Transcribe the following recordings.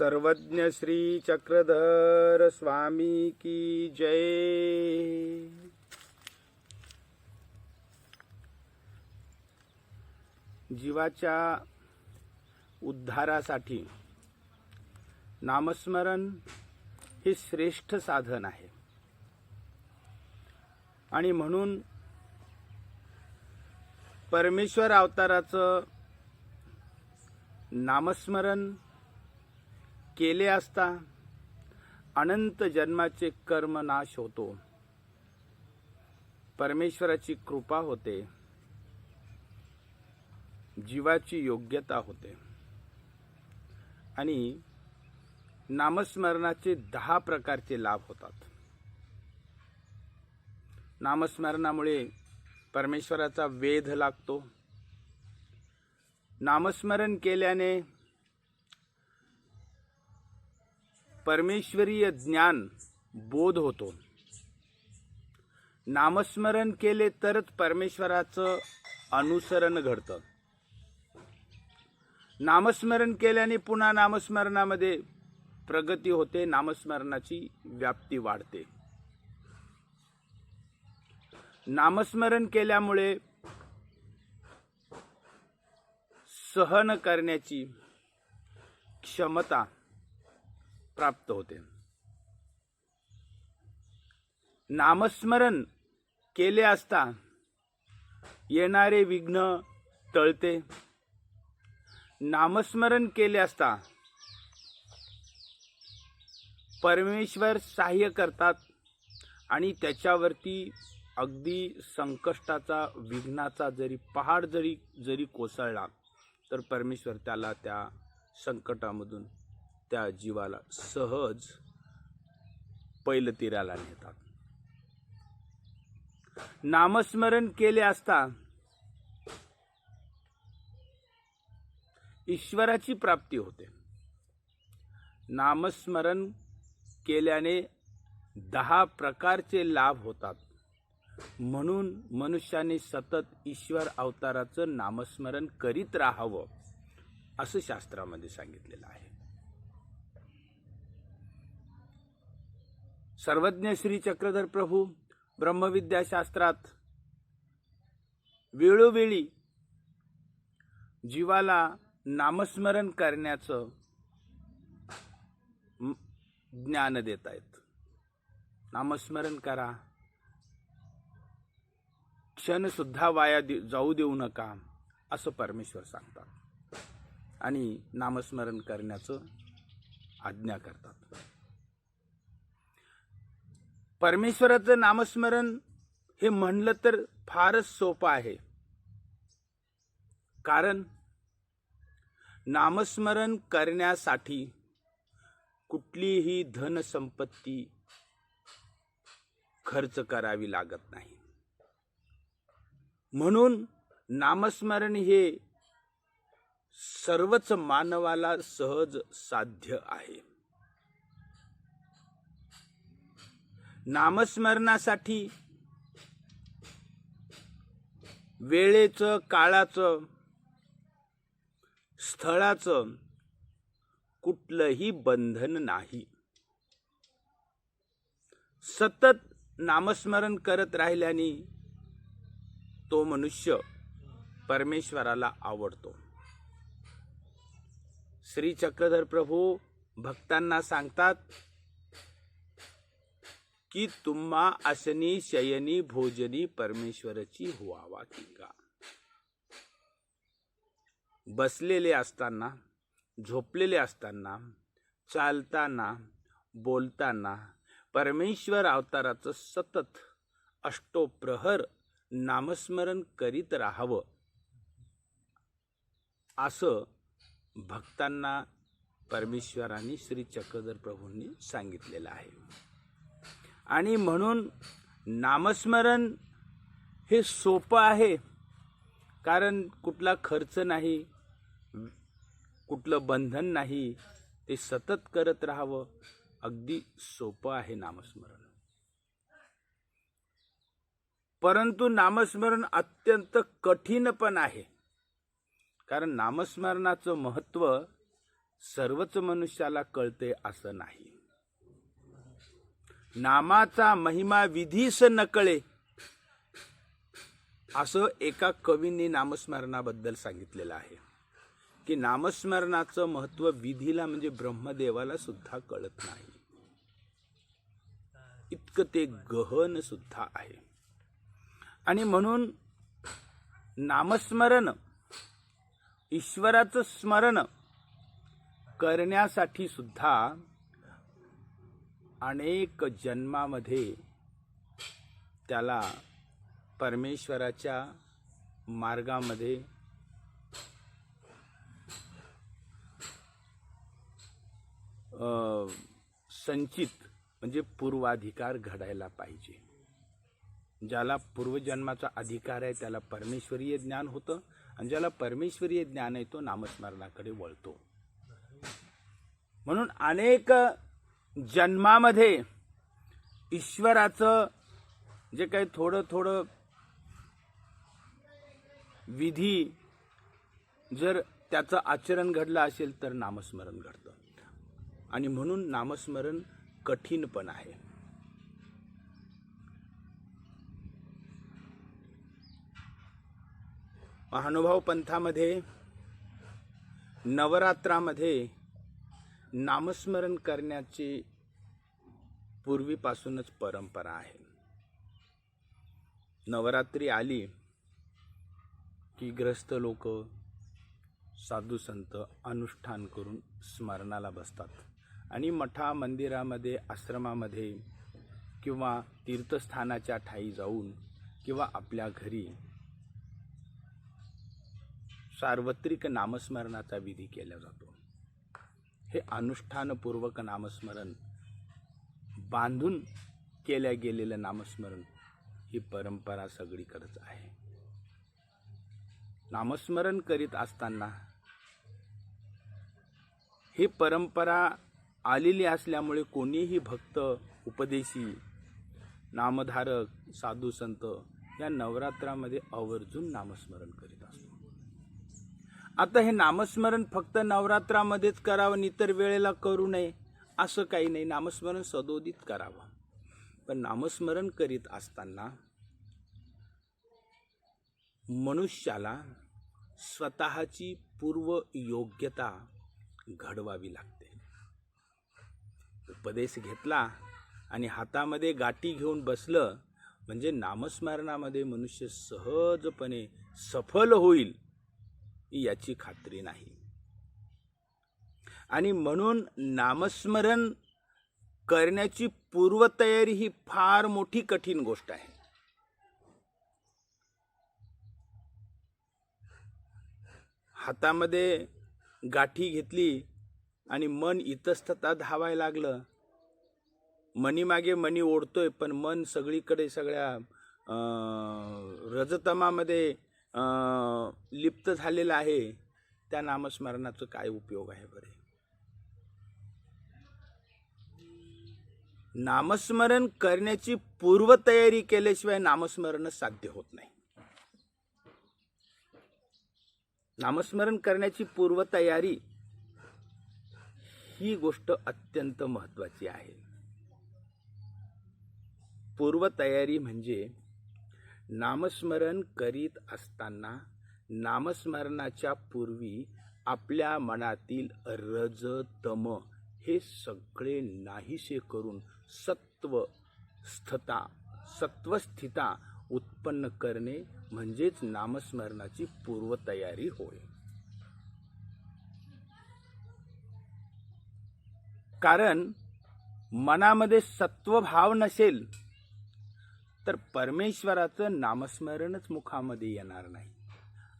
सर्वज्ञ श्री चक्रधर स्वामी की जय। जीवाच्या उद्धारासाठी नामस्मरण हे श्रेष्ठ साधन आहे आणि म्हणून परमेश्वर अवताराचं नामस्मरण केले असता अनंत जन्माचे कर्म नाश होतो, परमेश्वराची कृपा होते, जीवाची योग्यता होते आणि नामस्मरणाचे 10 प्रकारचे लाभ होतात। नामस्मरणामुळे परमेश्वराचा वेध लागतो। नामस्मरण केल्याने परमेश्वरीय ज्ञान बोध होतो। नामस्मरण केले तरच परमेश्वराचं अनुसरण घडतं। नामस्मरण केल्याने पुन्हा नामस्मरणामध्ये प्रगती होते, नामस्मरणाची व्याप्ती वाढते। नामस्मरण केल्यामुळे सहन करण्याची क्षमता प्राप्त होते। नामस्मरण केले असता येणारे विघ्न टळते। नामस्मरण केले असता परमेश्वर सहाय्य करतात आणि त्याच्यावरती अगदी संकष्टाचा विघ्नाचा जरी पहाड जरी कोसळला तर परमेश्वर त्याला त्या संकटामधून त्या जीवाला सहज पैलतीराला नेतात। नामस्मरण केले असता ईश्वराची प्राप्ती होते। नामस्मरण केल्याने 10 प्रकारचे लाभ होतात, म्हणून मनुष्याने सतत ईश्वर अवताराचं नामस्मरण करीत राहावं असं शास्त्रामध्ये सांगितलेलं आहे। सर्वज्ञ श्री चक्रधर प्रभू ब्रह्मविद्या शास्त्रात वेळोवेळी जीवाला नामस्मरण करण्याचं ज्ञान देत आहेत। नामस्मरण करा, क्षण सुद्धा वाया जाऊ देऊ नका असं परमेश्वर सांगतात आणि नामस्मरण करण्याचं आज्ञा करतात। परमेश्वराचं नामस्मरण हे म्हणलं तर फारच सोपं आहे, कारण नामस्मरण करण्यासाठी कुठलीही धनसंपत्ती खर्च करावी लागत नाही। म्हणून नामस्मरण हे सर्वच मानवाला सहज साध्य आहे। नामस्मरणासाठी वेळेचं, काळाचं, स्थळाचं कुठलंही बंधन नाही। सतत नामस्मरण करत राहिल्याने तो मनुष्य परमेश्वराला आवडतो। श्री चक्रधर प्रभू भक्तांना सांगतात की तुम्हा असनी शयनी भोजनी परमेश्वराची व्हावा किंगा। बसलेले असताना, झोपलेले असताना, चालताना, बोलताना परमेश्वर अवताराचं सतत अष्टोप्रहर नामस्मरण करीत राहावं असं भक्तांना परमेश्वराने श्री चक्रधर प्रभूंनी सांगितलेलं आहे। आणि म्हणून नामस्मरण हे सोपं आहे, कारण कुठला खर्च नाही, कुठलं बंधन नाही, ते सतत करत राहावं, अगदी सोपं आहे नामस्मरण। परंतु नामस्मरण अत्यंत कठीण पण आहे, कारण नामस्मरणाचं महत्त्व सर्वच मनुष्याला कळते असं नाही. नामाचा महिमा विधीस न कळे असं एका कवींनी नामस्मरणाबद्दल सांगितलेलं आहे की नामस्मरणाचं महत्व विधीला म्हणजे ब्रह्मदेवाला सुद्धा कळत नाही, इतकं ते गहन सुद्धा आहे. आणि म्हणून नामस्मरण, ईश्वराचं स्मरण करण्यासाठी सुद्धा अनेक जन्मामध्ये त्याला परमेश्वराच्या मार्गामध्ये संचित म्हणजे पूर्वाधिकार घडायला पाहिजे. ज्याला पूर्वजन्माचा अधिकार आहे त्याला परमेश्वरीय ज्ञान होतं, आणि ज्याला परमेश्वरीय ज्ञान आहे तो नामस्मरणाकडे वळतो. म्हणून अनेक जन्मामध्ये ईश्वराचं जे काही थोडं थोडं विधी जर त्याचं आचरण घडलं असेल तर नामस्मरण घडतं. आणि म्हणून नामस्मरण कठीण पण आहे. महानुभाव पंथामध्ये नवरात्रामध्ये नामस्मरण करण्याची पूर्वीपासूनच परंपरा आहे. नवरात्री आली की ग्रस्त लोक, साधू संत अनुष्ठान करून स्मरणाला बसतात, आणि मठा मंदिरामध्ये, आश्रमामध्ये किंवा तीर्थस्थानाच्या ठाई जाऊन किंवा आपल्या घरी सार्वत्रिक नामस्मरणाचा विधी केला जातो. हे अनुष्ठानपूर्वक नामस्मरण, बांधून केल्या गेलेलं नामस्मरण ही परंपरा सगळीकडेच आहे. नामस्मरण करीत असताना ही परंपरा आलेली असल्यामुळे कोणीही भक्त, उपदेशी, नामधारक, साधू संत या नवरात्रामध्ये आवर्जून नामस्मरण करीत असतो. आता हे नामस्मरण फक्त नवरात्रामध्येच करावं, इतर वेळेला करू नये असं काही नाही. नामस्मरण सदोदित करावं. पण नामस्मरण करीत असताना मनुष्याला स्वतःची पूर्व योग्यता घडवावी लागते. उपदेश घेतला आणि हातामध्ये गाठी घेऊन बसलं म्हणजे नामस्मरणामध्ये मनुष्य सहजपणे सफल होईल याची खात्री नाही. आणि म्हणून नामस्मरण करण्याची पूर्वतयारी ही फार मोठी कठीण गोष्ट आहे. हातामध्ये गाठी घेतली आणि मन इतस्ततः धावायला लागलं, मनी मागे मनी ओढतोय, पण मन सगळीकडे सगळ्या रजतमामध्ये लिप्त झालेलं आहे, त्या नामस्मरणाचा काय उपयोग आहे बरे? नामस्मरण करण्याची पूर्वतयारी केल्याशिवाय नामस्मरण साध्य होत नाही. नामस्मरण करण्याची पूर्वतयारी ही गोष्ट अत्यंत महत्त्वाची आहे. पूर्वतयारी म्हणजे नामस्मरण करीत असताना नामस्मरणाच्या पूर्वी आपल्या मनातील रज तम हे सगळे नाहीसे करून सत्वस्थिता उत्पन्न करणे म्हणजेच नामस्मरणाची पूर्वतयारी होय. कारण मनामध्ये सत्वभाव नसेल तर परमेश्वराचं नामस्मरणच मुखामध्ये येणार नाही,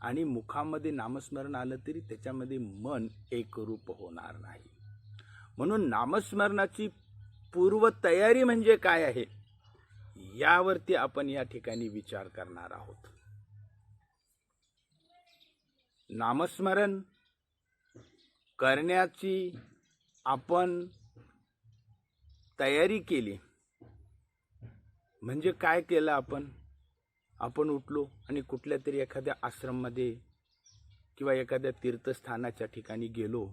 आणि मुखामध्ये नामस्मरण आलं तरी त्याच्यामध्ये मन एकरूप होणार नाही. म्हणून नामस्मरणाची पूर्वतयारी म्हणजे काय आहे यावरती आपण या ठिकाणी विचार करणार आहोत. नामस्मरण करण्याची आपण तयारी केली म्हणजे काय केलं? आपण उठलो आणि कुठल्या तरी एखाद्या आश्रममध्ये किंवा एखाद्या तीर्थस्थानाच्या ठिकाणी गेलो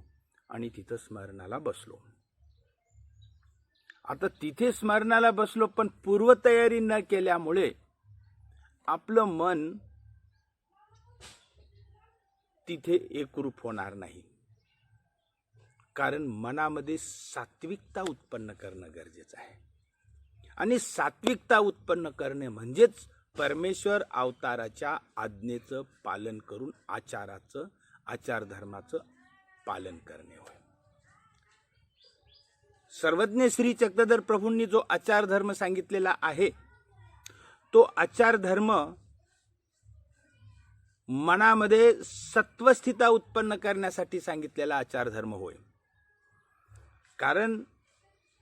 आणि तिथं स्मरणाला बसलो. आता तिथे स्मरणाला बसलो, पण पूर्वतयारी न केल्यामुळे आपलं मन तिथे एकरूप होणार नाही. कारण मनामध्ये सात्विकता उत्पन्न करणं गरजेचं आहे. आणि सात्विकता उत्पन्न करणे म्हणजेच परमेश्वर अवताराच्या आज्ञेचं पालन करून आचार धर्माचं पालन करणे होय. सर्वज्ञ श्री चक्रधर प्रभूंनी जो आचार धर्म सांगितलेला आहे, तो आचार धर्म मनामध्ये सत्वस्थिता उत्पन्न करण्यासाठी सांगितलेला आचार धर्म होय. कारण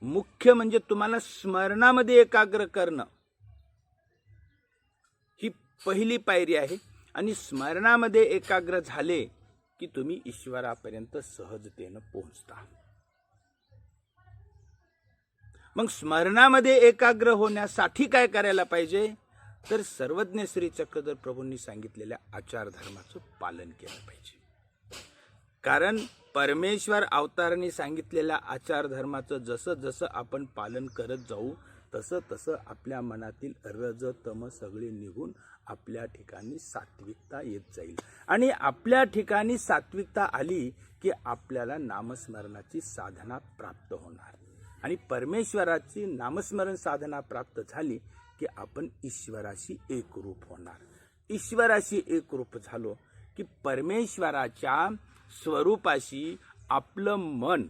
मुख्य म्हणजे तुम्हाला स्मरणामध्ये एकाग्र करणं ही पहिली पायरी आहे. आणि स्मरणामध्ये एकाग्र झाले की तुम्ही ईश्वरापर्यंत सहजतेनं पोहोचता. मग स्मरणामध्ये एकाग्र होण्यासाठी काय करायला पाहिजे, तर सर्वज्ञ श्री चक्रधर प्रभूंनी सांगितलेल्या आचार धर्माचं पालन केलं पाहिजे. कारण परमेश्वर अवताराने सांगितलेल्या आचार धर्माचं जसं जसं आपण पालन करत जाऊ, तसं तसं आपल्या मनातील रज तम सगळे निघून आपल्या ठिकाणी सात्विकता येत जाईल. आणि आपल्या ठिकाणी सात्विकता आली की आपल्याला नामस्मरणाची साधना प्राप्त होणार. आणि परमेश्वराची नामस्मरण साधना प्राप्त झाली की आपण ईश्वराशी एकरूप होणार. ईश्वराशी एकरूप झालो की परमेश्वराच्या स्वरूपाशी आपलं मन,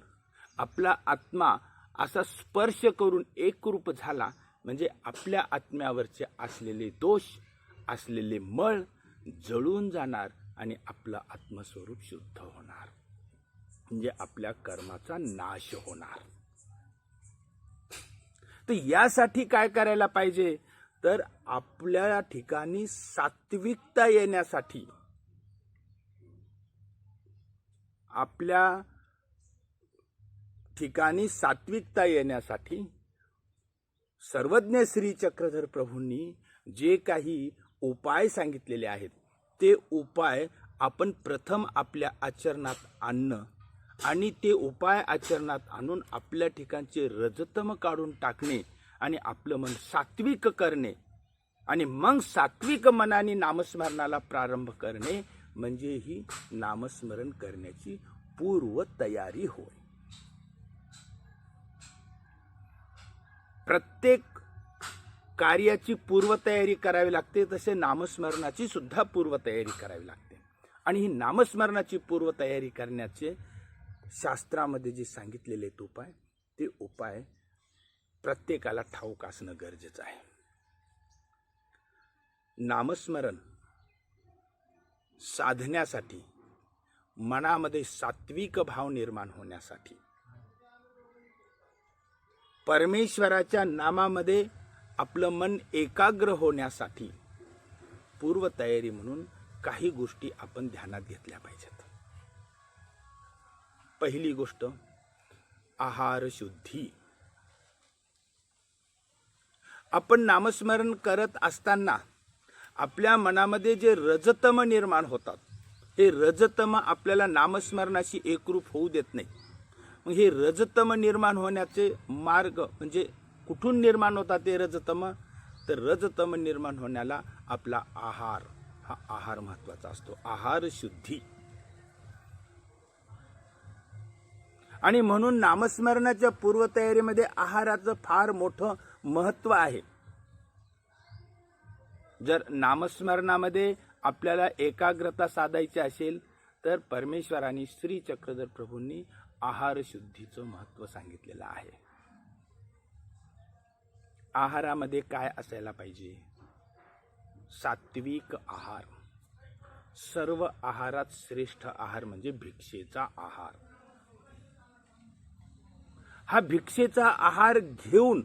आपला आत्मा असा स्पर्श करून एकरूप झाला म्हणजे आपल्या आत्म्यावरचे असलेले दोष, असलेले मळ जळून जाणार आणि आपलं आत्मस्वरूप शुद्ध होणार. म्हणजे आपल्या कर्माचा नाश होणार. तर यासाठी काय करायला पाहिजे, तर आपल्या ठिकाणी सात्विकता येण्यासाठी, आपल्या ठिकाणी सात्विकता येण्यासाठी सर्वज्ञ श्री चक्रधर प्रभूंनी जे काही उपाय सांगितलेले आहेत, ते उपाय आपण प्रथम आपल्या आचरणात आणणं आणि ते उपाय आचरणात आणून आपल्या ठिकाणचे रजतम काढून टाकणे आणि आपलं मन सात्विक करणे आणि मग सात्विक मनाने नामस्मरणाला प्रारंभ करणे म्हणजे ही नामस्मरण करण्याची पूर्व तयारी होय. प्रत्येक कार्याची पूर्वतयारी करावी लागते, तसे नामस्मरणाची सुद्धा पूर्वतयारी करावी लागते. आणि ही नामस्मरणाची पूर्वतयारी करण्याचे शास्त्रामध्ये जे सांगितलेले उपाय, ते उपाय प्रत्येकाला ठाऊक असणं गरजेचं आहे. नामस्मरण साधण्यासाठी, मनामध्ये सात्विक भाव निर्माण होण्यासाठी, परमेश्वराच्या नामामध्ये आपलं मन एकाग्र होण्यासाठी पूर्वतयारी म्हणून काही गोष्टी आपण ध्यानात घेतल्या पाहिजेत. पहिली गोष्ट आहार शुद्धी. आपण नामस्मरण करत असताना आपल्या मनामध्ये जे रजतम निर्माण होतात, हे रजतम आपल्याला नामस्मरणाशी एकरूप होऊ देत नाही. मग हे रजतम निर्माण होण्याचे मार्ग म्हणजे कुठून निर्माण होतात ते रजतम, तर रजतम निर्माण होण्याला आपला आहार, हा आहार महत्वाचा असतो. आहार शुद्धी. आणि म्हणून नामस्मरणाच्या पूर्वतयारीमध्ये आहाराचं फार मोठं महत्व आहे. जर नामस्मरणामध्ये आपल्याला एकाग्रता साधायची असेल तर परमेश्वराने श्री चक्रधर प्रभूंनी आहार शुद्धीचं महत्व सांगितलेलं आहे. आहारामध्ये काय असायला पाहिजे, सात्विक आहार. सर्व आहारात श्रेष्ठ आहार म्हणजे भिक्षेचा आहार. हा भिक्षेचा आहार घेऊन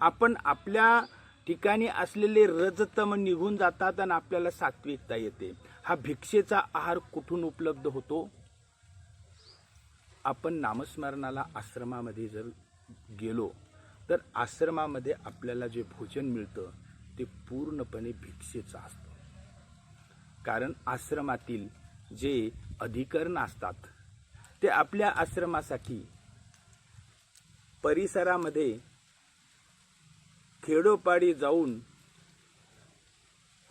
आपण आपल्या ठिकाणी असलेले रजतम निघून जातात आणि आपल्याला सात्विकता येते. हा भिक्षेचा आहार कुठून उपलब्ध होतो? आपण नामस्मरणाला आश्रमामध्ये जर गेलो तर आश्रमामध्ये आपल्याला जे भोजन मिळतं ते पूर्णपणे भिक्षेचं असतं. कारण आश्रमातील जे अधिकरण असतात ते आपल्या आश्रमासाठी परिसरामध्ये खेडोपाडी जाऊन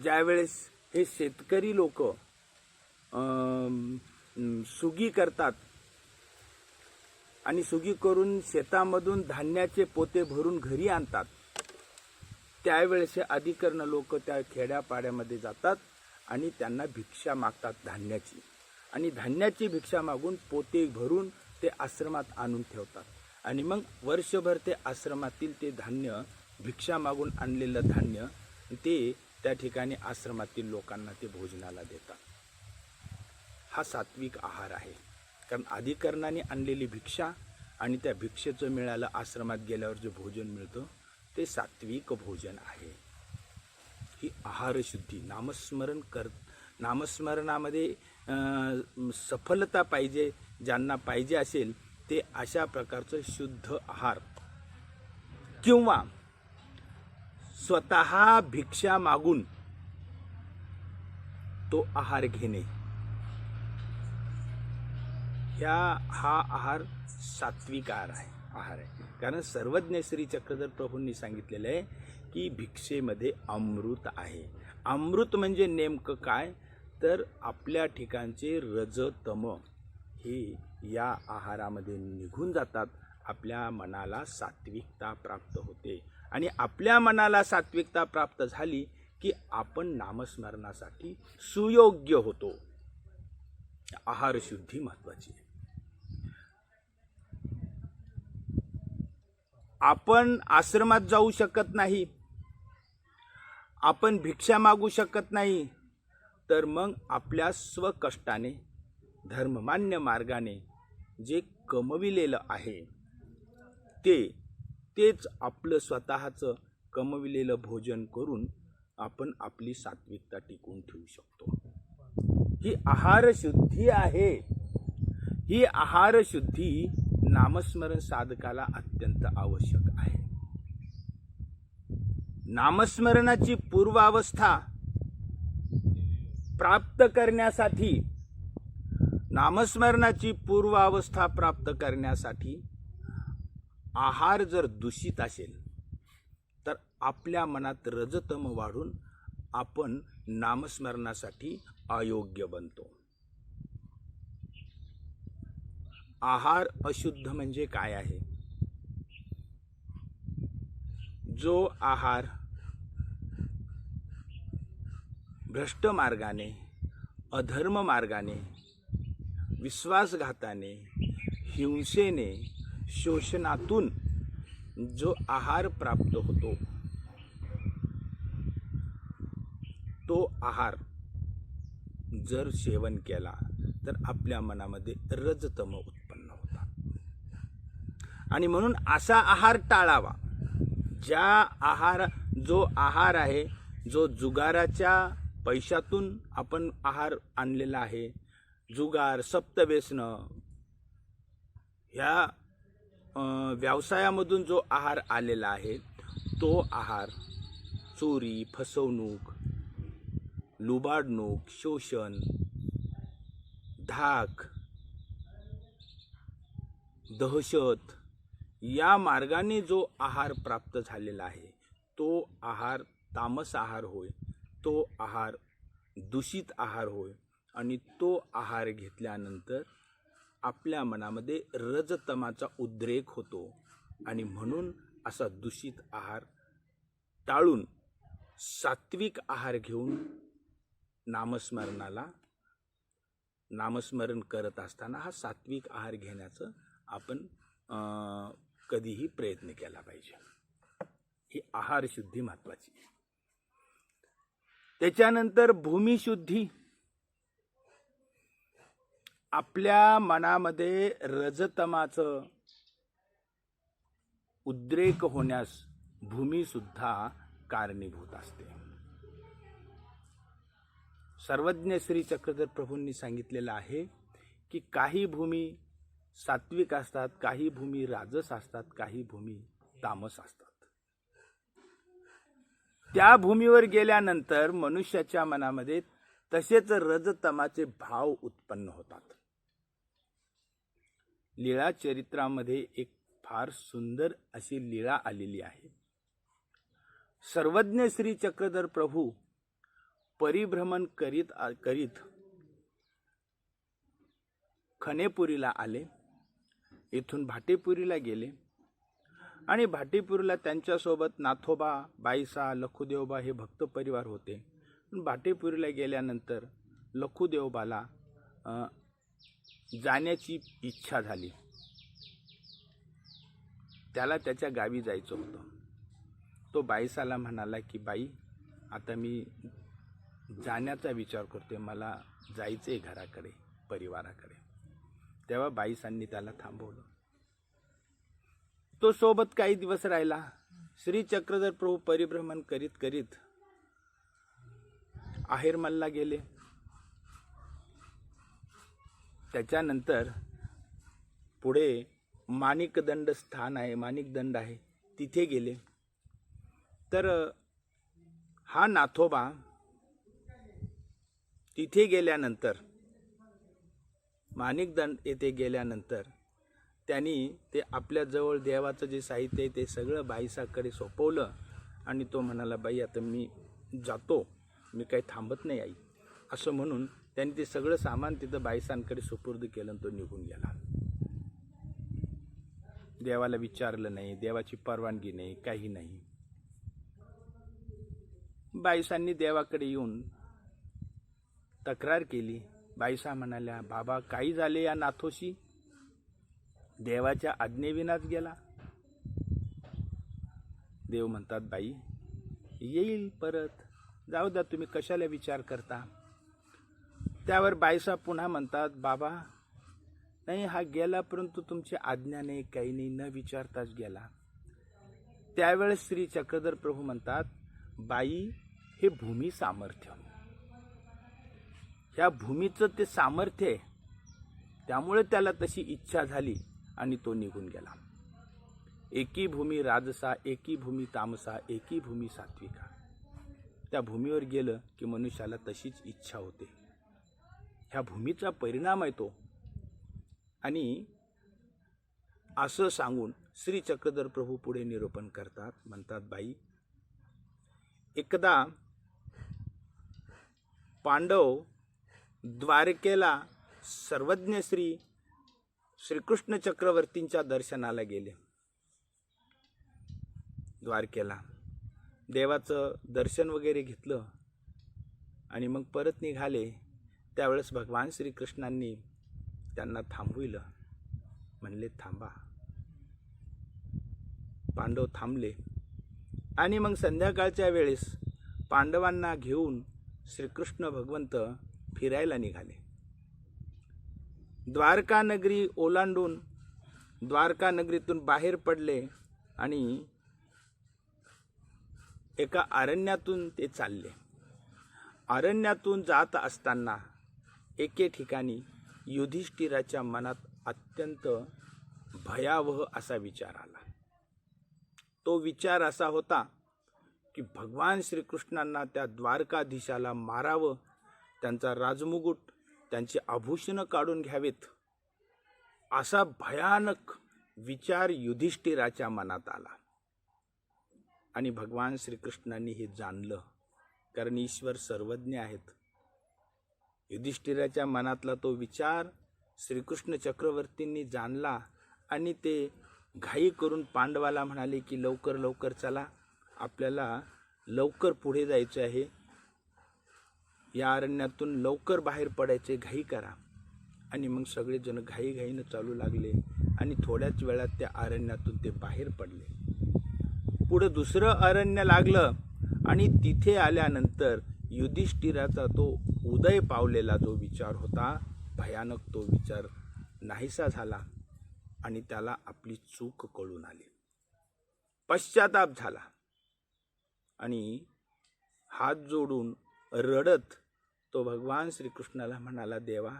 ज्यावेळेस हे शेतकरी लोक सुगी करतात आणि सुगी करून शेतामधून धान्याचे पोते भरून घरी आणतात, त्यावेळेस हे अधिकरण लोक त्या खेड्यापाड्यामध्ये जातात आणि त्यांना भिक्षा मागतात धान्याची, आणि धान्याची भिक्षा मागून पोते भरून ते आश्रमात आणून ठेवतात आणि मग वर्षभर ते आश्रमातील ते धान्य, भिक्षा मागून आणलेलं धान्य ते त्या ठिकाणी आश्रमातील लोकांना ते भोजनाला देतात. हा सात्विक आहार आहे. कारण अधिकरणाने आणलेली भिक्षा आणि त्या भिक्षेचं मिळालं आश्रमात गेल्यावर जे भोजन मिळतं ते सात्विक भोजन आहे. ही आहार शुद्धी. नामस्मरणामध्ये सफलता पाहिजे, ज्यांना पाहिजे असेल ते अशा प्रकारचं शुद्ध आहार किंवा स्वतः भिक्षा मागून तो आहार घेणे, हा आहार सात्विक आहार आहे. कारण सर्वज्ञ श्री चक्रधर प्रभूंनी सांगितलेलं आहे की भिक्षेमध्ये अमृत आहे. अमृत म्हणजे नेमकं काय, तर आपल्या ठिकाणचे रज तम हे या आहारामध्ये निघून जातात. आपल्या मनाला सात्विकता प्राप्त होते आणि आपल्या मनाला सात्विकता प्राप्त झाली की आपण नामस्मरणासाठी सुयोग्य होतो. आहार शुद्धी महत्वाची आहे. आपण आश्रमात जाऊ शकत नाही, आपण भिक्षा मागू शकत नाही, तर मग आपल्या स्वकष्टाने धर्ममान्य मार्गाने जे कमविलेलं आहे तेच आपलं स्वतःचं कमविलेलं भोजन करून आपण आपली सात्विकता टिकवून ठेवू शकतो. ही आहार शुद्धी आहे. ही आहार शुद्धी नामस्मरण साधकाला अत्यंत आवश्यक आहे. नामस्मरणाची पूर्वावस्था प्राप्त करण्यासाठी आहार जर दूषित असेल तर आपल्या मनात रजतम वाढून आपण नामस्मरणासाठी अयोग्य बनतो. आहार अशुद्ध म्हणजे काय आहे? जो आहार भ्रष्ट मार्गाने, अधर्म मार्गाने, विश्वासघाताने, हिंसेने, शोषणातून जो आहार प्राप्त होतो तो आहार जर सेवन केला तर आपल्या मनामध्ये रजतम उत्पन्न होतात आणि म्हणून असा आहार टाळावा. जो आहार आहे, जो जुगाराच्या पैशातून आपण आहार आणलेला आहे, जुगार, सप्तव्यसनं ह्या व्यवसायामधून जो आहार आलेला आहे तो आहार चोरी, फसवणूक, लुबाडणूक, शोषण, धाक, दहशत या मार्गाने जो आहार प्राप्त झालेला आहे तो आहार तामस आहार होय, तो आहार दूषित आहार होय आणि तो आहार घेतल्यानंतर आपल्या मनामध्ये रजतमाचा उद्रेक होतो आणि म्हणून असा दूषित आहार टाळून सात्विक आहार घेऊन नामस्मरण करत असताना हा सात्विक आहार घेण्याचं आपण कधीही प्रयत्न केला पाहिजे. ही आहार शुद्धी महत्वाची. त्याच्यानंतर भूमिशुद्धी. आपल्या मनामध्ये रजतमाचं उद्रेक होण्यास भूमी सुद्धा कारणीभूत असते. सर्वज्ञ श्री चक्रधर प्रभूंनी सांगितलेलं आहे की काही भूमी सात्विक असतात, काही भूमी राजस असतात, काही भूमी तामस असतात. त्या भूमीवर गेल्यानंतर मनुष्याच्या मनामध्ये तसेच रजतमाचे भाव उत्पन्न होतात. लीळा चरित्रामध्ये एक फार सुंदर अशी लीळा आलेली आहे. सर्वज्ञ श्री चक्रधर प्रभू परिभ्रमण करीत खनेपुरीला आले. इथून भाटेपुरीला गेले आणि भाटेपुरीला त्यांच्यासोबत नाथोबा, बाईसा, लखुदेवबा हे भक्त परिवार होते. भाटेपुरीला गेल्यानंतर लखुदेवबाला जाण्याची इच्छा झाली. त्याला त्याच्या गावी जायचं होतं. तो बाईसाला म्हणाला की बाई, आता मी जाण्याचा विचार करतोय, मला जायचंय घराकडे, परिवाराकडे. तेव्हा बाईसांनी त्याला थांबवलं. तो सोबत काही दिवस राहिला. श्री चक्रधर प्रभू परिभ्रमण करीत करीत आहेरमलला गेले. त्याच्यानंतर पुढे माणिकदंड स्थान आहे, माणिकदंड आहे, तिथे गेले. तर हा नाथोबा तिथे गेल्यानंतर, माणिकदंड येथे गेल्यानंतर त्यांनी ते आपल्याजवळ देवाचं जे साहित्य आहे ते सगळं बाईसाकडे सोपवलं आणि तो म्हणाला, बाई आता मी जातो, मी काही थांबत नाही आई, असं म्हणून त्यांनी ते सगळं सामान तिथं बाईसांकडे सुपूर्द केलं आणि तो निघून गेला. देवाला विचारलं नाही, देवाची परवानगी नाही, काही नाही. बाईसांनी देवाकडे येऊन तक्रार केली. बाईसा म्हणाल्या, बाबा काही झाले या नाथोशी, देवाच्या आज्ञेविनाच गेला. देव म्हणतात, बाई येईल परत, जाऊ द्या, तुम्ही कशाला विचार करता. त्यावर बाईसा पुन्हा म्हणतात, बाबा नाही, हा गेला परंतु तुमची आज्ञा नाही, काही नाही, न विचारताच गेला. त्यावेळेस श्री चक्रधर प्रभू म्हणतात, बाई हे भूमी सामर्थ्य, ह्या भूमीचं ते सामर्थ्य आहे, त्यामुळे त्याला तशी इच्छा झाली आणि तो निघून गेला. एकी भूमी राजसा, एकी भूमी तामसा, एकी भूमी सात्विका. त्या भूमीवर गेलं की मनुष्याला तशीच इच्छा होते. ह्या भूमीचा परिणाम आहे तो. आणि असं सांगून श्री चक्रधर प्रभू पुढे निरूपण करतात. म्हणतात, बाई एकदा पांडव द्वारकेला सर्वज्ञ श्रीकृष्ण चक्रवर्तींच्या दर्शनाला गेले. द्वारकेला देवाचं दर्शन वगैरे घेतलं आणि मग परत निघाले. त्यावेळेस भगवान श्रीकृष्णांनी त्यांना थांबविलं. म्हणले, थांबा. पांडव थांबले आणि मग संध्याकाळच्या वेळेस पांडवांना घेऊन श्रीकृष्ण भगवंत फिरायला निघाले. द्वारका नगरी ओलांडून द्वारका नगरीतून बाहेर पडले आणि एका अरण्यातून ते चालले. अरण्यातून जात असताना एके ठिकाणी युधिष्ठिराच्या मनात अत्यंत भयावह असा विचार आला. तो विचार असा होता की भगवान श्रीकृष्णांना त्या द्वारकाधीशाला मारावं, त्यांचा राजमुकुट, त्यांचे आभूषणं काढून घ्यावेत, असा भयानक विचार युधिष्ठिराच्या मनात आला. आणि भगवान श्रीकृष्णांनी हे जाणलं, कारण ईश्वर सर्वज्ञ आहेत. युधिष्ठिराच्या मनातला तो विचार श्रीकृष्ण चक्रवर्तींनी जाणला आणि ते घाई करून पांडवाला म्हणाले की लवकर लवकर चला, आपल्याला लवकर पुढे जायचे आहे, या अरण्यातून लवकर बाहेर पडायचे, घाई करा. आणि मग सगळेजण घाईघाईनं चालू लागले आणि थोड्याच वेळात त्या अरण्यातून ते बाहेर पडले. पुढे दुसरं अरण्य लागलं आणि तिथे आल्यानंतर युधिष्ठिराचा तो उदय पावलेला जो विचार होता, भयानक तो विचार नाहीसा झाला आणि त्याला आपली चूक कळून आली. पश्चाताप झाला आणि हात जोडून रडत तो भगवान श्रीकृष्णाला म्हणाला, देवा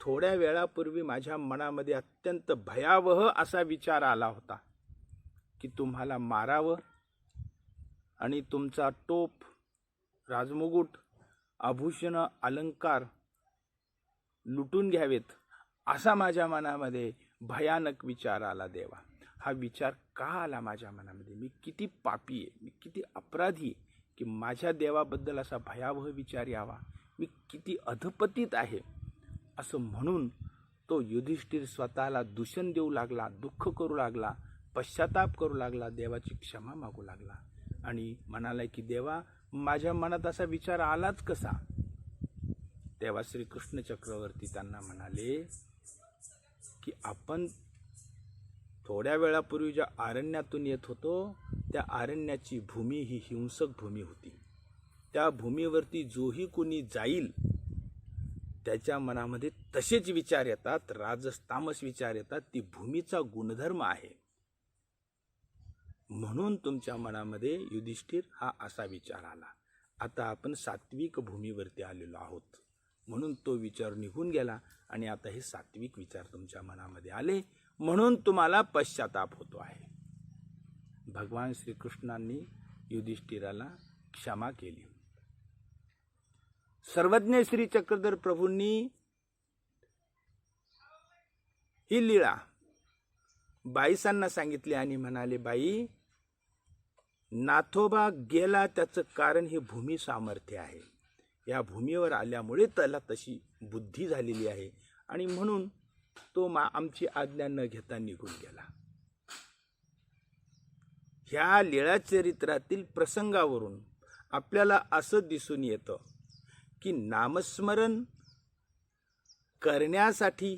थोड्या वेळापूर्वी माझ्या मनामध्ये अत्यंत भयावह असा विचार आला होता की तुम्हाला मारावं आणि तुमचा टोप, राजमुकुट, आभूषण, अलंकार लुटून घ्यावेत, असा माझ्या मनामध्ये भयानक विचार आला देवा. हा विचार का आला माझ्या मनामध्ये? मी किती पापी आहे, मी किती अपराधी आहे की माझ्या देवाबद्दल असा भयावह विचार यावा. मी किती अधपतित आहे. असं म्हणून तो युधिष्ठिर स्वतःला दूषण देऊ लागला, दुःख करू लागला, पश्चाताप करू लागला, देवाची क्षमा मागू लागला आणि म्हणाला की देवा, माझ्या मनात असा विचार आलाच कसा? तेव्हा श्रीकृष्ण चक्रवर्ती त्यांना म्हणाले की आपण थोड्या वेळापूर्वी ज्या अरण्यातून येत होतो त्या अरण्याची भूमी ही हिंसक भूमी होती. त्या भूमीवरती जोही कोणी जाईल त्याच्या मनामध्ये तसेच विचार येतात, राजस तामस विचार येतात. ती भूमीचा गुणधर्म आहे. म्हणून तुमच्या मनामध्ये युधिष्ठिर हा असा विचार आला. आता आपण सात्विक भूमीवरती आलेलो आहोत. म्हणून तो विचार निघून गेला आणि आता हे सात्विक विचार तुमच्या मनामध्ये आले, म्हणून तुम्हाला पश्चाताप होतो आहे. भगवान श्रीकृष्णांनी युधिष्ठिराला क्षमा केली. सर्वज्ञ श्री चक्रधर प्रभूंनी ही लीळा बाईसांना सांगितली आणि म्हणाले, बाई, नाथोबा गेला त्याचं कारण हे भूमी सामर्थ्य आहे. या भूमीवर आल्यामुळे त्याला तशी बुद्धी झालेली आहे आणि म्हणून तो आमची आज्ञा न घेता निघून गेला. ह्या लीळा चरित्रातील प्रसंगावरून आपल्याला असं दिसून येतं की नामस्मरण करण्यासाठी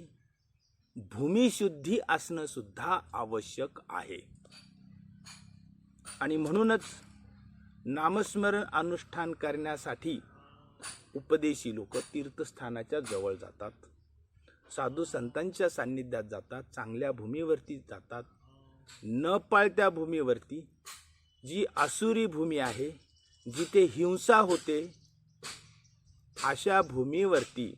भूमिशुद्धी असणं सुद्धा आवश्यक आहे. आणि म्हणूनच नामस्मरण अनुष्ठान करण्यासाठी उपदेशी लोक तीर्थस्थानाच्या जवळ जातात, साधू संतांच्या सान्निध्यात जातात, चांगल्या भूमीवरती जातात. न पाळत्या भूमीवरती, जी आसुरी भूमी आहे, जिथे हिंसा होते, अशा भूमीवरती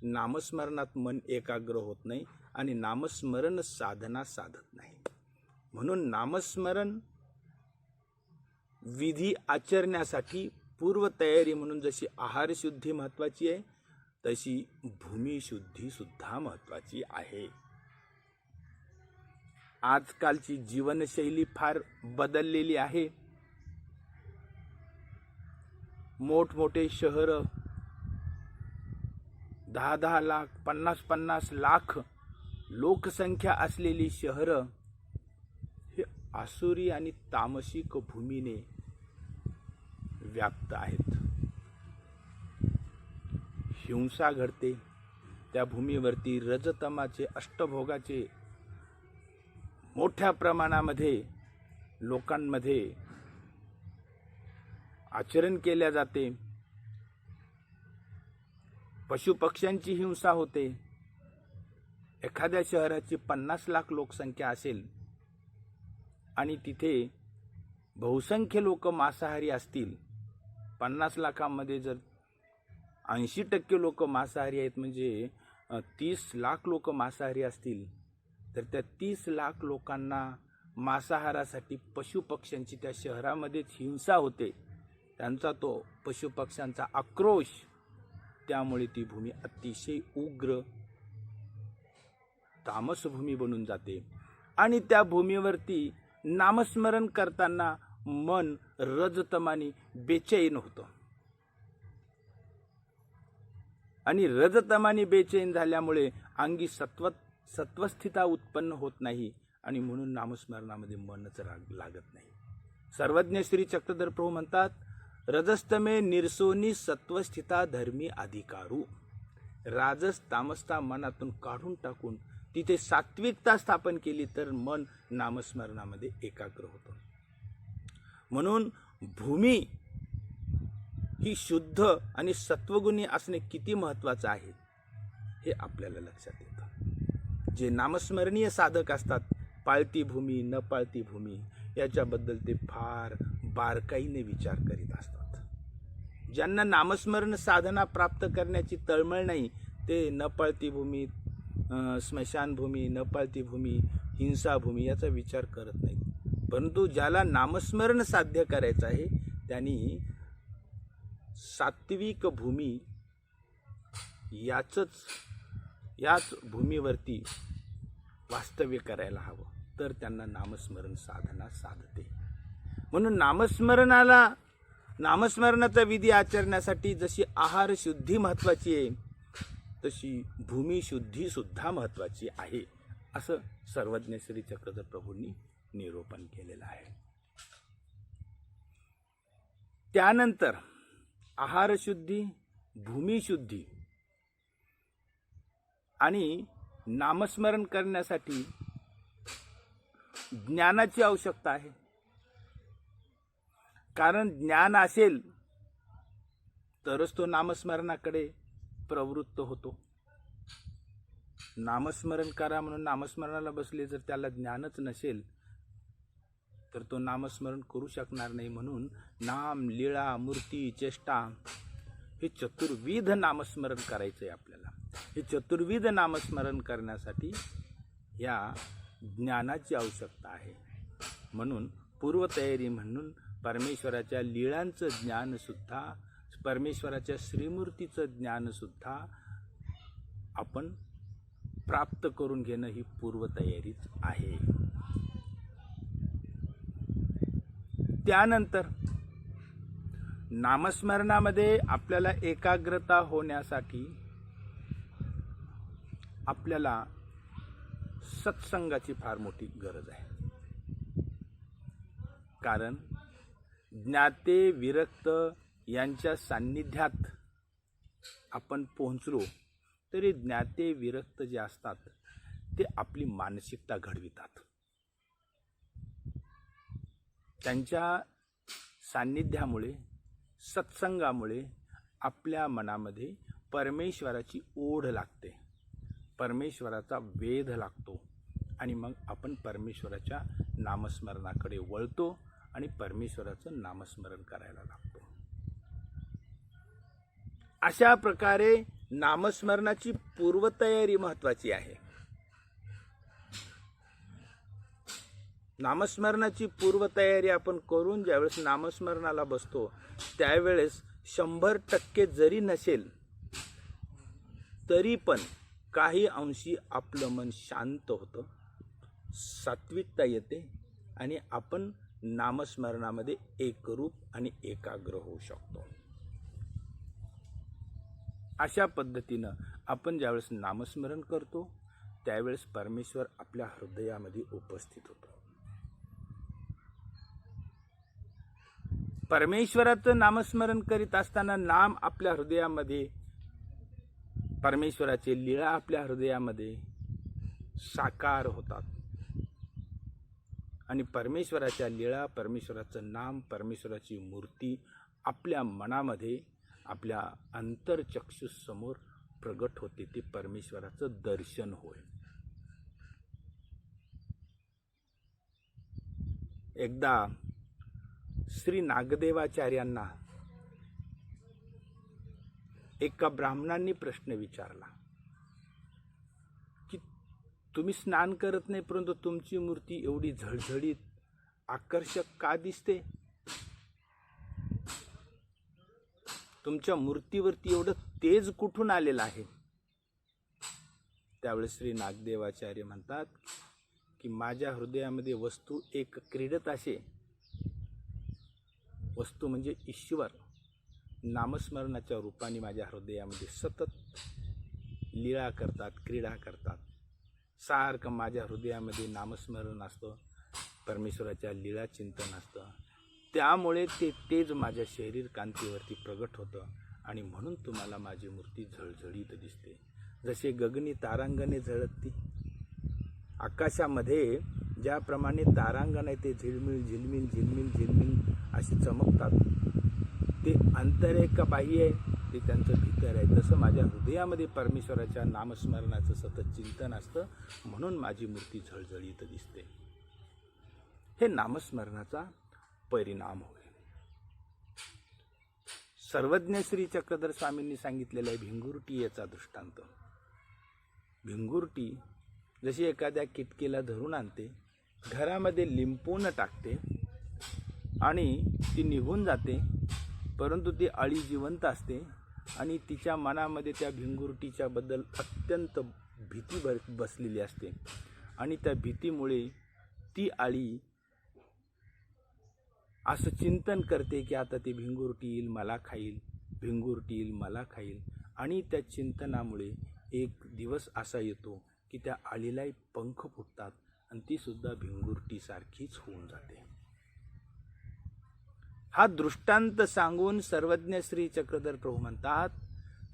नामस्मरणात मन एकाग्र होत नाही आणि नामस्मरण साधना साधत नाही. म्हणून नामस्मरण विधी आचरण्यासाठी पूर्वतयारी म्हणून जशी आहार शुद्धी महत्वाची आहे, तशी भूमिशुद्धी सुद्धा महत्वाची आहे. आजकालची जीवनशैली फार बदललेली आहे. मोठमोठे शहर, 10-10 लाख, 50-50 लाख लोकसंख्या असलेली शहर हे आसुरी आणि तामसिक भूमीने व्याप्त आहेत. हिंसा घडते. त्या भूमीवरती रजतमाचे, अष्टभोगाचे मोठ्या प्रमाणामध्ये लोकांमध्ये आचरण केल्या जाते. पशुपक्ष्यांची हिंसा होते. एखाद्या शहराची 50 लाख लोकसंख्या असेल आणि तिथे बहुसंख्य लोक मांसाहारी असतील, 50 लाखांमध्ये जर 80% लोक मांसाहारी आहेत, म्हणजे 30 लाख लोक मांसाहारी असतील, तर त्या 30 लाख लोकांना मांसाहारासाठी पशुपक्ष्यांची त्या शहरामध्येच हिंसा होते. त्यांचा तो पशुपक्ष्यांचा आक्रोश, त्यामुळे ती भूमी अतिशय उग्र तामसभूमी बनून जाते. आणि त्या भूमीवरती नामस्मरण करताना मन रजतमानी बेचैन होतं. आणि रजतमानी बेचैन झाल्यामुळे अंगी सत्वस्थिता उत्पन्न होत नाही आणि म्हणून नामस्मरणामध्ये मनच लागत नाही. सर्वज्ञ श्री चक्रधर प्रभू म्हणतात, रजस्तमे निर्सोनी सत्वस्थिता धर्मी अधिकारू. राजस तामसता मनातून काढून टाकून तिथे सात्विकता स्थापन केली तर मन नामस्मरणामध्ये एकाग्र होतं. म्हणून भूमी ही शुद्ध आणि सत्वगुणी असणे किती महत्त्वाचं आहे हे आपल्याला लक्षात येतं. जे नामस्मरणीय साधक असतात, पाळती भूमी न पाळती भूमी याच्याबद्दल ते फार बारकाईने विचार करीत असतात. ज्यांना नामस्मरण साधना प्राप्त करण्याची तळमळ नाही, ते न पाळती भूमी, स्मशानभूमी, न पाळती भूमी, हिंसाभूमी याचा विचार करत नाहीत. परंतु ज्याला नामस्मरण साध्य करायचं आहे त्यांनी सात्विक भूमी याच भूमीवरती वास्तव्य करायला हवं, तर त्यांना नामस्मरण साधना साधते. म्हणून नामस्मरणाचा विधी आचरण्यासाठी जशी आहार शुद्धी महत्त्वाची आहे, तशी भूमिशुद्धी सुद्धा महत्त्वाची आहे, असं सर्वज्ञ श्री चक्रधर प्रभूंनी निरूपण केलेलं आहे. त्यानंतर आहारशुद्धी, भूमिशुद्धी आणि नामस्मरण करण्यासाठी ज्ञानाची आवश्यकता आहे. कारण ज्ञान असेल तरच तो नामस्मरणाकडे प्रवृत्त होतो. नामस्मरण करा म्हणून नामस्मरणाला बसले, जर त्याला ज्ञानच नसेल तर तो नामस्मरण करू शकणार नाही. म्हणून नाम, लीळा, मूर्ती, चेष्टा हे चतुर्विध नामस्मरण करायचं आहे आपल्याला. हे चतुर्विध नामस्मरण करण्यासाठी या ज्ञानाची आवश्यकता आहे. म्हणून पूर्वतयारी म्हणून परमेश्वराच्या लीळांचं ज्ञानसुद्धा, परमेश्वराच्या श्रीमूर्तीचं ज्ञानसुद्धा आपण प्राप्त करून घेणं ही पूर्वतयारीच आहे. त्यानंतर नामस्मरणामध्ये आपल्याला एकाग्रता होण्यासाठी आपल्याला सत्संगाची फार मोठी गरज आहे. कारण ज्ञाते विरक्त यांच्या सान्निध्यात आपण पोहोचलो तरी ज्ञाते विरक्त जे असतात ते आपली मानसिकता घडवितात. त्यांच्या सान्निध्यामुळे, सत्संगामुळे आपल्या मनामध्ये परमेश्वराची ओढ लागते, परमेश्वराचा वेध लागतो आणि मग आपण परमेश्वराच्या नामस्मरणाकडे वळतो आणि परमेश्वराचं नामस्मरण करायला लागतो. अशा प्रकारे नामस्मरणाची पूर्वतयारी महत्त्वाची आहे. नामस्मरणाची पूर्वतयारी आपण करून ज्यावेळेस नामस्मरणाला बसतो त्यावेळेस 100% जरी नसेल तरी पण काही अंशी आपलं मन शांत होतं, सात्विकता येते आणि आपण नामस्मरणामध्ये एकरूप आणि एकाग्र होऊ शकतो. अशा पद्धतीनं आपण ज्यावेळेस नामस्मरण करतो त्यावेळेस परमेश्वर आपल्या हृदयामध्ये उपस्थित होतो. परमेश्वराचं नामस्मरण करीत असताना नाम आपल्या हृदयामध्ये, परमेश्वराचे लीळा आपल्या हृदयामध्ये साकार होतात आणि परमेश्वराच्या लीळा, परमेश्वराचं नाम, परमेश्वराची मूर्ती आपल्या मनामध्ये, आपल्या अंतरचक्षुसमोर प्रगट होते. ते परमेश्वराचं दर्शन होय. एकदा श्री नागदेवाचार्यांना एका ब्राह्मणांनी प्रश्न विचारला की तुम्ही स्नान करत नाही परंतु तुमची मूर्ती एवढी झळझळीत आकर्षक का दिसते? तुमच्या मूर्तीवरती एवढं तेज कुठून आलेलं आहे? त्यावेळेस श्री नागदेवाचार्य म्हणतात की माझ्या हृदयामध्ये वस्तू एक क्रीडत असे, वस्तू म्हणजे ईश्वर नामस्मरणाच्या रूपाने माझ्या हृदयामध्ये सतत लीळा करतात, क्रीडा करतात. सारखं माझ्या हृदयामध्ये नामस्मरण असतं, परमेश्वराच्या लीळा चिंतन असतं. त्यामुळे ते तेज माझ्या शरीर कांतीवरती प्रगट होतं आणि म्हणून तुम्हाला माझी मूर्ती झळझळीत दिसते. जसे गगनी तारांगणे झळकती, आकाशामध्ये ज्याप्रमाणे तारांगण आहे ते झिलमिल झिलमिल झिलमिल झिलमिल असे चमकतात, ते अंतर आहे का बाह्य आहे ते त्यांचं भीतर आहे. तसं माझ्या हृदयामध्ये परमेश्वराच्या नामस्मरणाचं सतत चिंतन असतं, म्हणून माझी मूर्ती झळझळीत दिसते. हे नामस्मरणाचा परिणाम होय. सर्वज्ञ श्री चक्रधर स्वामींनी सांगितलेलं आहे भिंगुरटी याचा दृष्टांत. भिंगुरटी जशी एखाद्या किटकीला धरून आणते, घरामध्ये लिंपून टाकते आणि ती निघून जाते, परंतु ती अळी जिवंत असते आणि तिच्या मनामध्ये त्या भिंगुरटीच्या बद्दल अत्यंत भीती बसलेली असते आणि त्या भीतीमुळे ती आळी असं चिंतन करते की आता ते भिंगुरटी येईल मला खाईल, भिंगुरटी येईल मला खाईल. आणि त्या चिंतनामुळे एक दिवस असा येतो की त्या आळीलाही पंख फुटतात आणि ती सुद्धा भिंगुरटीसारखीच होऊन जाते. हा दृष्टांत सांगून सर्वज्ञ श्री चक्रधर प्रभू म्हणतात,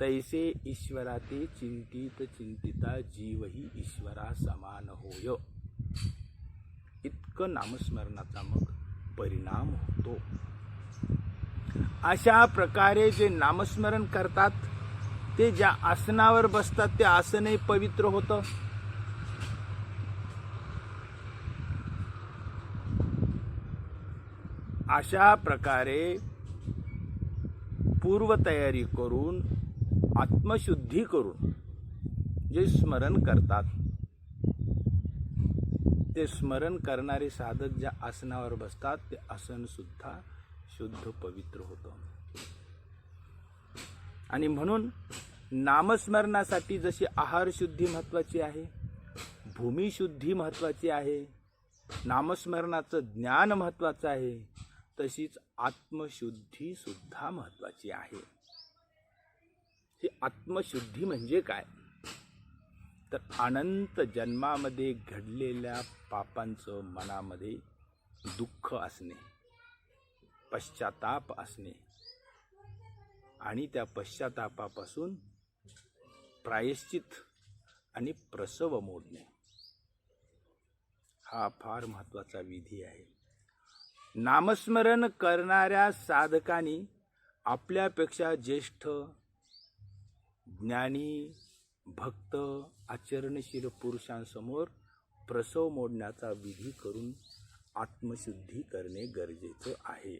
तैसे ईश्वराते चिंतित चिंतिता जीवही ईश्वरा समान होय. इतकं नामस्मरणाचा मग परिणाम होतो. अशा प्रकारे जे नामस्मरण करतात ते ज्या आसनावर बसतात ते आसनही पवित्र होतं. अशा प्रकारे पूर्वतयारी करून आत्मशुद्धी करून जे स्मरण करतात ते स्मरण करणारे साधक ज्या आसनावर बसतात ते आसन सुद्धा शुद्ध पवित्र होतं. आणि म्हणून नामस्मरणासाठी जशी आहार शुद्धी महत्वाची आहे, भूमिशुद्धी महत्वाची आहे, नामस्मरणाचं ज्ञान महत्वाचं आहे, तशीच आत्मशुद्धी सुद्धा महत्वाची आहे. ही आत्मशुद्धी म्हणजे काय तर अनंत जन्मामध्ये घडलेल्या पापांचं मनामध्ये दुःख असणे, पश्चाताप असणे आणि त्या पश्चातापापासून प्रायश्चित आणि प्रसव मोडणे हा फार महत्वाचा विधी आहे. नामस्मरण करणाऱ्या साधकांनी आपल्यापेक्षा ज्येष्ठ ज्ञानी भक्त आचरणशील पुरुषांसमोर प्रसव मोडण्याचा विधी करून आत्मशुद्धी करणे गरजेचं आहे.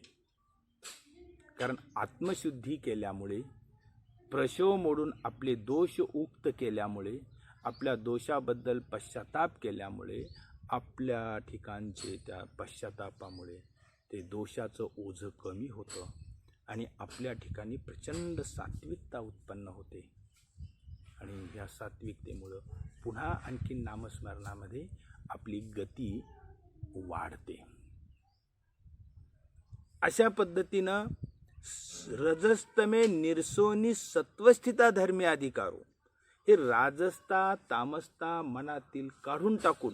कारण आत्मशुद्धी केल्यामुळे, प्रसव मोडून आपले दोष उक्त केल्यामुळे, आपल्या दोषाबद्दल पश्चाताप केल्यामुळे, आपल्या ठिकाणचे त्या पश्चातापामुळे ते दोषाचं ओझं कमी होतं आणि आपल्या ठिकाणी प्रचंड सात्विकता उत्पन्न होते. आणि ह्या सात्विकतेमुळं पुन्हा आणखी नामस्मरणामध्ये आपली गती वाढते. अशा पद्धतीनं रजस्तमे निर्सोनी सत्वस्थिता धर्मी अधिकारो, हे राजस्ता तामसता मनातील काढून टाकून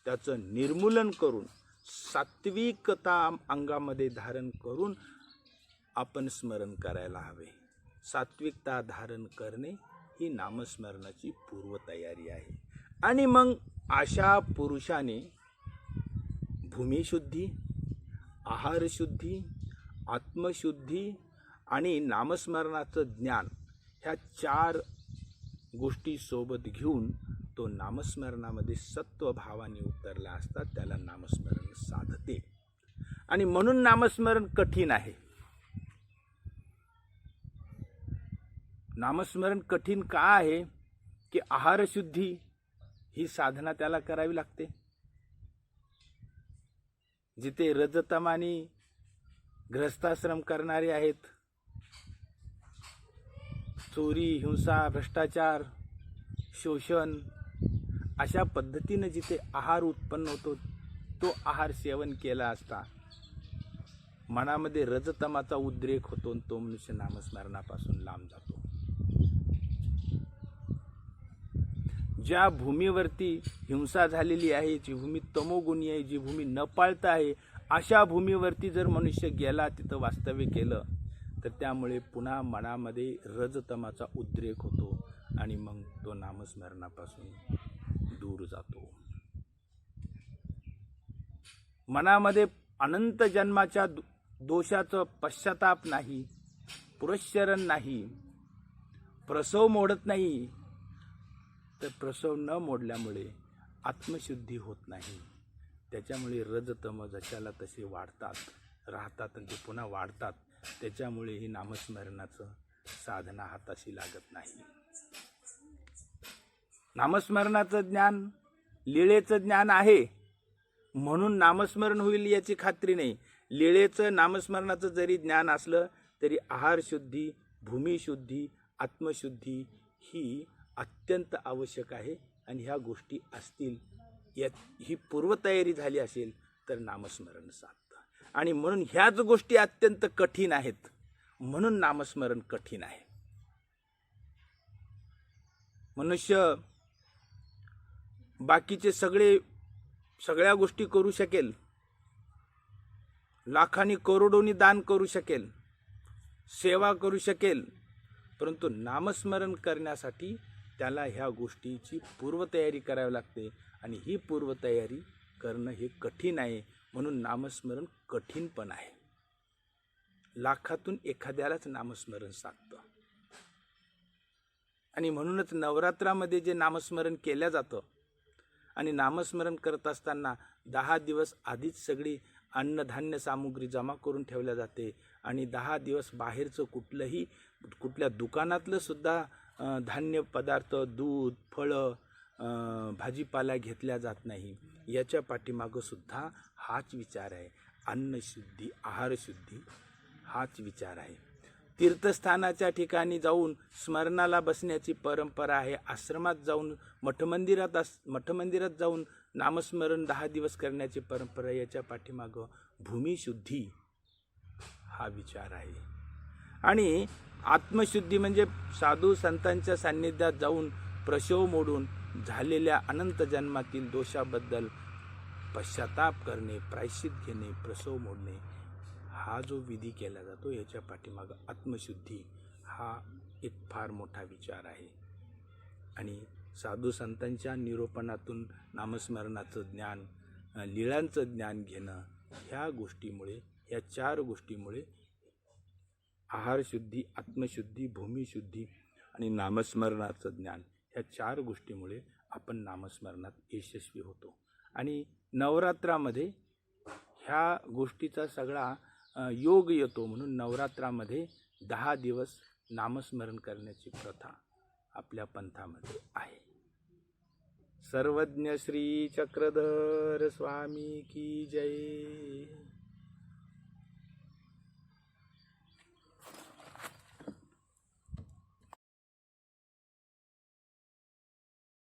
त्याचं निर्मूलन करून सात्विकता अंगामध्ये धारण करून आपण स्मरण करायला हवे. सात्विकता धारण करणे ही नामस्मरणाची पूर्वतयारी आहे. आणि मग अशा पुरुषाने भूमिशुद्धी, आहारशुद्धी, आत्मशुद्धी आणि नामस्मरणाचं ज्ञान ह्या 4 गोष्टी सोबत घेऊन तो नामस्मरणामध्ये सत्वभावाने उतरला असता त्याला नामस्मरण साधते. आणि म्हणून नामस्मरण कठीण आहे. नामस्मरण कठीण का आहे की आहारशुद्धी ही साधना त्याला करावी लागते. जिथे रजतमानी गृहस्थाश्रम करणारे आहेत, चोरी, हिंसा, भ्रष्टाचार, शोषण अशा पद्धतीने जिथे आहार उत्पन्न होतो तो आहार सेवन केला असता मनामध्ये रजतमाचा उद्रेक होतो आणि तो मनुष्य नामस्मरणापासून लांब जातो. ज्या भूमीवरती हिंसा झालेली आहे, जी भूमी तमोगुणी आहे, जी भूमी न पाळता आहे, अशा भूमीवरती जर मनुष्य गेला, तिथं वास्तव्य केलं तर त्यामुळे पुन्हा मनामध्ये रजतमाचा उद्रेक होतो आणि मग तो नामस्मरणापासून दूर जातो. मनामध्ये अनंत जन्माच्या दोषाचं पश्चाताप नाही, पुरस्चरण नाही, प्रसव मोडत नाही. तर प्रसव न मोडल्यामुळे आत्मशुद्धी होत नाही. त्याच्यामुळे रजतम जशाला तसे वाढतात राहतात आणि ते पुन्हा वाढतात. त्याच्यामुळे ही नामस्मरणाचं साधना हाताशी लागत नाही. नामस्मरणाचं ज्ञान लीळेचं ज्ञान आहे म्हणून नामस्मरण होईल याची खात्री नाही. लीळेचं नामस्मरणाचं जरी ज्ञान असलं तरी आहारशुद्धी, भूमिशुद्धी, आत्मशुद्धी ही अत्यंत आवश्यक आहे. आणि ह्या गोष्टी असतील ही पूर्वतयारी झाली असेल तर नामस्मरण साधतं. आणि म्हणून ह्याच गोष्टी अत्यंत कठीण आहेत, म्हणून नामस्मरण कठीण आहे. मनुष्य बाकीचे सगळ्या गोष्टी करू शकेल, लाखांनी करोडोनी दान करू शकेल, सेवा करू शकेल, परंतु नामस्मरण करण्यासाठी त्याला ह्या गोष्टीची पूर्वतयारी करावी लागते. आणि ही पूर्वतयारी करणं हे कठीण आहे. म्हणून नामस्मरण कठीण पण आहे. लाखातून एखाद्यालाच नामस्मरण साधतं. आणि म्हणूनच नवरात्रामध्ये जे नामस्मरण केलं जातं आणि नामस्मरण करत असताना 10 दिवस आधीच सगळी अन्नधान्य सामुग्री जमा करून ठेवल्या जाते. आणि 10 दिवस बाहेरचं कुठल्या दुकानातलं सुद्धा धान्य पदार्थ, दूध, फळं, भाजीपाला घेतल्या जात नाही. याच्या पाठीमागं सुद्धा हाच विचार आहे. अन्नशुद्धी, आहारशुद्धी हाच विचार आहे. तीर्थस्थानाच्या ठिकाणी जाऊन स्मरणाला बसण्याची परंपरा आहे. आश्रमात जाऊन मठमंदिरात जाऊन नामस्मरण 10 दिवस करण्याची परंपरा. याच्या पाठीमागं भूमिशुद्धी हा विचार आहे. आणि आत्मशुद्धी म्हणजे साधू संतांच्या सान्निध्यात जाऊन प्रशव मोडून झालेल्या अनंत जन्मातील दोषाबद्दल पश्चाताप करणे, प्रायश्चित घेणे, प्रसव मोडणे, हा जो विधी केला जातो याच्या पाठीमागं आत्मशुद्धी हा एक फार मोठा विचार आहे. आणि साधू संतांच्या निरूपणातून नामस्मरणाचं ज्ञान, लीळांचं ज्ञान घेणं, ह्या गोष्टीमुळे, ह्या 4 गोष्टीमुळे, आहारशुद्धी, आत्मशुद्धी, भूमिशुद्धी आणि नामस्मरणाचं ज्ञान, ह्या 4 गोष्टीमुळे आपण नामस्मरणात यशस्वी होतो. आणि नवरात्रामध्ये ह्या गोष्टीचा सगळा योग येतो. म्हणून नवरात्रामध्ये 10 दिवस नामस्मरण करण्याची प्रथा आपल्या पंथामध्ये आहे. सर्वज्ञ श्री चक्रधर स्वामी की जय.